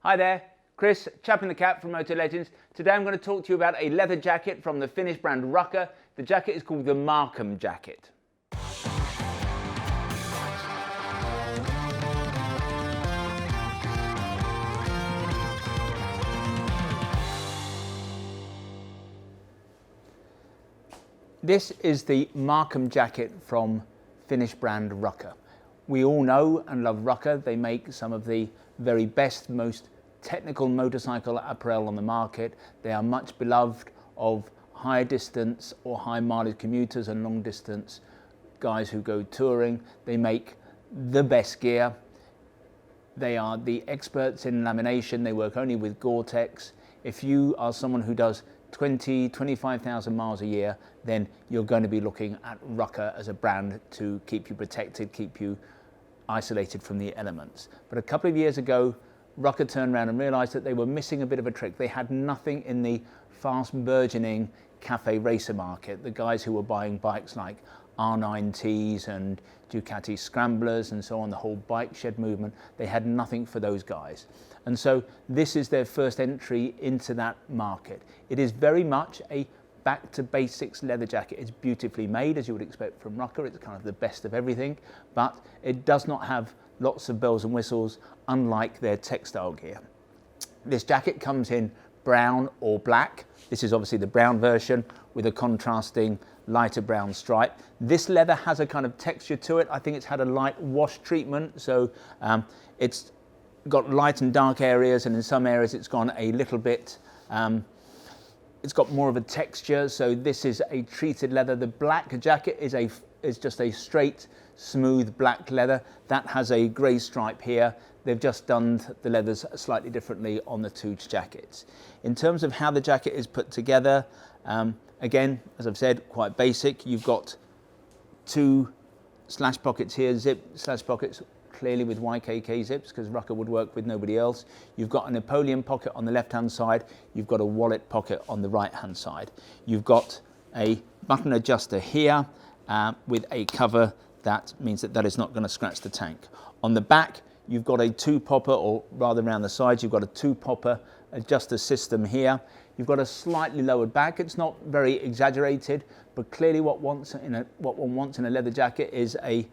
Hi there, Chris, chap in the cap from Motolegends. Today I'm going to talk to you about a leather jacket from the Finnish brand Rukka. The jacket is called the Markham jacket. This is the Markham jacket from Finnish brand Rukka. We all know and love Rukka. They make some of the very best, most technical motorcycle apparel on the market. They are much beloved of high distance or high mileage commuters and long distance guys who go touring. They make the best gear. They are the experts in lamination. They work only with Gore-Tex. If you are someone who does 25,000 miles a year, then you're going to be looking at Rukka as a brand to keep you protected, keep you isolated from the elements. But a couple of years ago, Rukka turned around and realized that they were missing a bit of a trick. They had nothing in the fast burgeoning cafe racer market, the guys who were buying bikes like R9Ts and Ducati Scramblers and so on, the whole bike shed movement. They had nothing for those guys. And so this is their first entry into that market. It is very much a back to basics leather jacket. It's beautifully made, as you would expect from Rukka. It's kind of the best of everything, but it does not have lots of bells and whistles, unlike their textile gear. This jacket comes in brown or black. This is obviously the brown version with a contrasting lighter brown stripe. This leather has a kind of texture to it. I think it's had a light wash treatment, so it's got light and dark areas, and in some areas it's gone a little bit, it's got more of a texture, so this is a treated leather. The black jacket is just a straight, smooth black leather. That has a grey stripe here. They've just done the leathers slightly differently on the two jackets. In terms of how the jacket is put together, again, as I've said, quite basic. You've got two slash pockets here, zip slash pockets, clearly with YKK zips, because Rukka would work with nobody else. You've got a Napoleon pocket on the left-hand side. You've got a wallet pocket on the right-hand side. You've got a button adjuster here with a cover. That means that that is not going to scratch the tank. On the back, you've got a two-popper, or rather around the sides, you've got a two-popper adjuster system here. You've got a slightly lowered back. It's not very exaggerated, but clearly what one wants in a leather jacket is a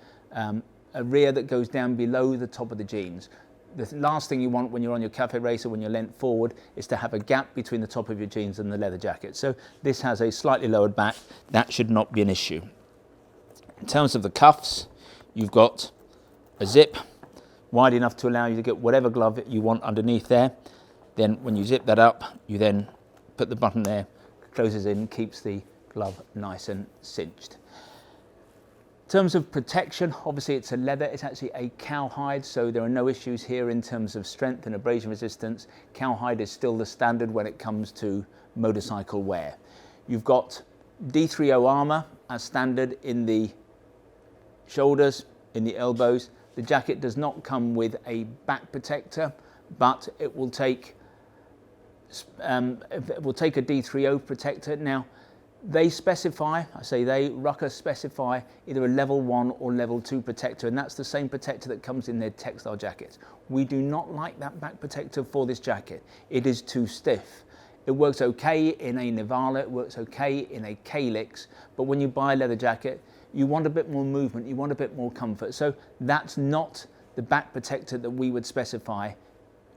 rear that goes down below the top of the jeans. The last thing you want when you're on your cafe racer, when you're leant forward, is to have a gap between the top of your jeans and the leather jacket. So this has a slightly lowered back. That should not be an issue. In terms of the cuffs, you've got a zip wide enough to allow you to get whatever glove you want underneath there. Then when you zip that up, you then put the button there, closes in, keeps the glove nice and cinched. In terms of protection, obviously it's a leather, it's actually a cowhide, so there are no issues here in terms of strength and abrasion resistance. Cowhide is still the standard when it comes to motorcycle wear. You've got D30 armour as standard in the shoulders, in the elbows. The jacket does not come with a back protector, but it will take a D30 protector. Now, they specify, I say they, Rukka specify either a level 1 or level 2 protector, and that's the same protector that comes in their textile jackets. We do not like that back protector for this jacket. It is too stiff. It works okay in a Nivala, it works okay in a Calyx, but when you buy a leather jacket, you want a bit more movement, you want a bit more comfort. So that's not the back protector that we would specify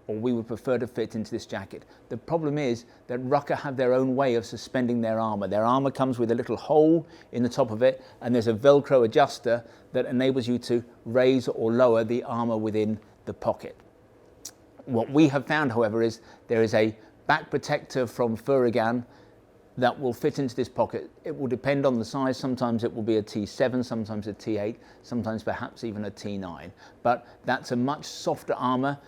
or we would prefer to fit into this jacket. The problem is that Rukka have their own way of suspending their armour. Their armour comes with a little hole in the top of it, and there's a Velcro adjuster that enables you to raise or lower the armour within the pocket. What we have found, however, is there is a back protector from Furigan that will fit into this pocket. It will depend on the size. Sometimes it will be a T7, sometimes a T8, sometimes perhaps even a T9. But that's a much softer armour.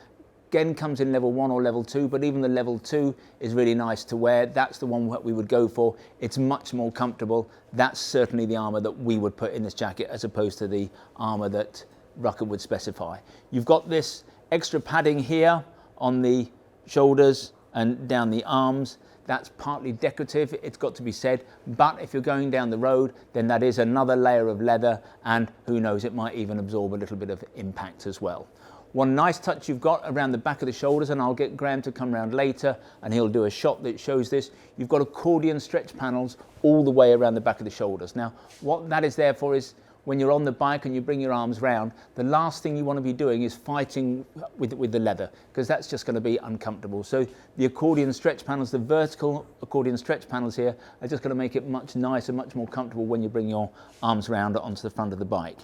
Again, comes in level 1 or level 2, but even the level 2 is really nice to wear. That's the one that we would go for. It's much more comfortable. That's certainly the armour that we would put in this jacket, as opposed to the armour that Rukka would specify. You've got this extra padding here on the shoulders and down the arms. That's partly decorative, it's got to be said, but if you're going down the road, then that is another layer of leather, and who knows, it might even absorb a little bit of impact as well. One nice touch you've got around the back of the shoulders, and I'll get Graham to come around later and he'll do a shot that shows this. You've got accordion stretch panels all the way around the back of the shoulders. Now, what that is there for is when you're on the bike and you bring your arms round, the last thing you want to be doing is fighting with the leather, because that's just going to be uncomfortable. So the accordion stretch panels, the vertical accordion stretch panels here, are just going to make it much nicer, much more comfortable when you bring your arms round onto the front of the bike.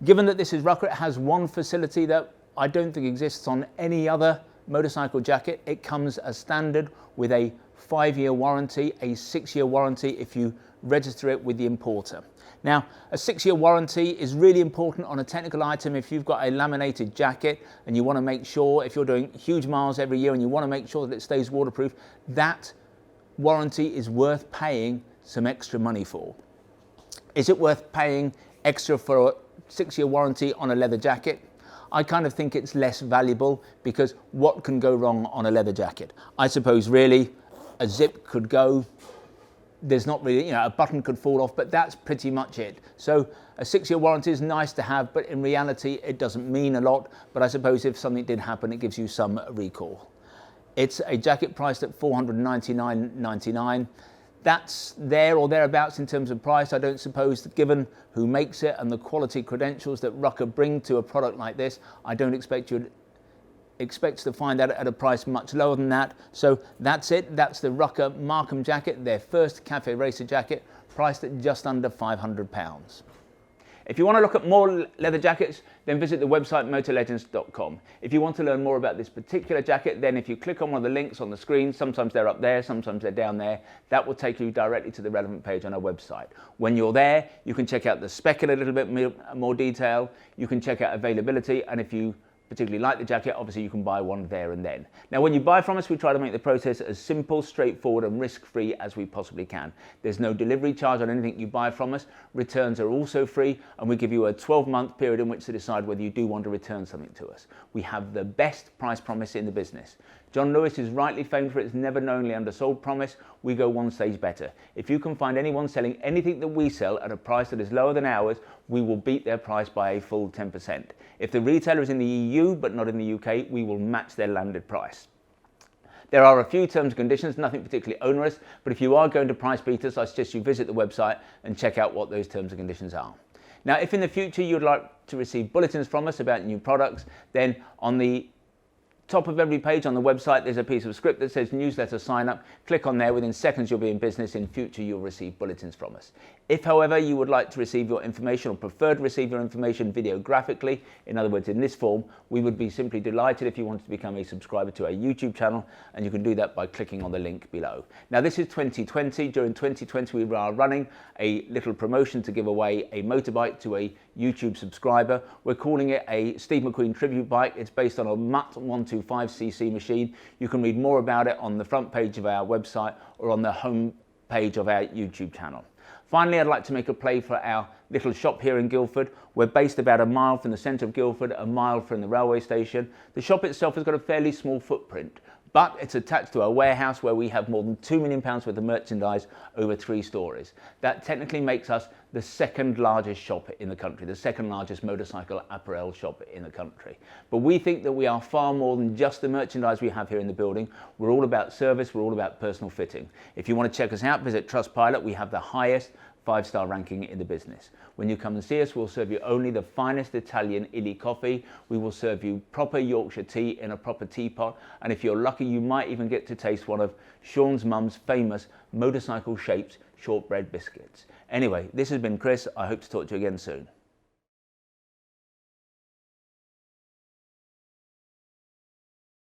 Given that this is Rukka, it has one facility that I don't think exists on any other motorcycle jacket. It comes as standard with a 5-year warranty, a 6-year warranty if you register it with the importer. Now, a 6-year warranty is really important on a technical item. If you've got a laminated jacket and you want to make sure, if you're doing huge miles every year and you want to make sure that it stays waterproof, that warranty is worth paying some extra money for. Is it worth paying extra for a 6-year warranty on a leather jacket? I kind of think it's less valuable, because what can go wrong on a leather jacket? I suppose really a zip could go. There's not really, you know, a button could fall off, but that's pretty much it. So a 6-year warranty is nice to have, but in reality, it doesn't mean a lot. But I suppose if something did happen, it gives you some recall. It's a jacket priced at $499.99. That's there or thereabouts in terms of price. I don't suppose that, given who makes it and the quality credentials that Rukka bring to a product like this, I don't expect you'd expect to find that at a price much lower than that. So that's it. That's the Rukka Markham jacket, their first cafe racer jacket, priced at just under £500. If you want to look at more leather jackets, then visit the website motolegends.com. If you want to learn more about this particular jacket, then if you click on one of the links on the screen, sometimes they're up there, sometimes they're down there, that will take you directly to the relevant page on our website. When you're there, you can check out the spec in a little bit more detail, you can check out availability, and if you particularly like the jacket, obviously you can buy one there and then. Now, when you buy from us, we try to make the process as simple, straightforward and risk-free as we possibly can. There's no delivery charge on anything you buy from us. Returns are also free, and we give you a 12-month period in which to decide whether you do want to return something to us. We have the best price promise in the business. John Lewis is rightly famed for its never knowingly undersold promise. We go one stage better. If you can find anyone selling anything that we sell at a price that is lower than ours, we will beat their price by a full 10%. If the retailer is in the EU but not in the UK, we will match their landed price. There are a few terms and conditions, nothing particularly onerous, but if you are going to price beat us, I suggest you visit the website and check out what those terms and conditions are. Now, if in the future you'd like to receive bulletins from us about new products, then on the top of every page on the website, there's a piece of script that says newsletter sign up. Click on there. Within seconds, you'll be in business. In future, you'll receive bulletins from us. If, however, you would like to receive your information or prefer to receive your information videographically, in other words, in this form, we would be simply delighted if you wanted to become a subscriber to our YouTube channel, and you can do that by clicking on the link below. Now, this is 2020. During 2020, we are running a little promotion to give away a motorbike to a YouTube subscriber. We're calling it a Steve McQueen tribute bike. It's based on a Mutt 125cc machine. You can read more about it on the front page of our website or on the home page of our YouTube channel. Finally, I'd like to make a play for our little shop here in Guildford. We're based about a mile from the centre of Guildford, a mile from the railway station. The shop itself has got a fairly small footprint, but it's attached to a warehouse where we have more than £2 million worth of merchandise over 3 stories. That technically makes us the second largest shop in the country, the second largest motorcycle apparel shop in the country. But we think that we are far more than just the merchandise we have here in the building. We're all about service, we're all about personal fitting. If you want to check us out, visit Trustpilot. We have the highest 5-star ranking in the business. When you come and see us, we'll serve you only the finest Italian illy coffee. We will serve you proper Yorkshire tea in a proper teapot. And if you're lucky, you might even get to taste one of Sean's mum's famous motorcycle-shaped shortbread biscuits. Anyway, this has been Chris. I hope to talk to you again soon.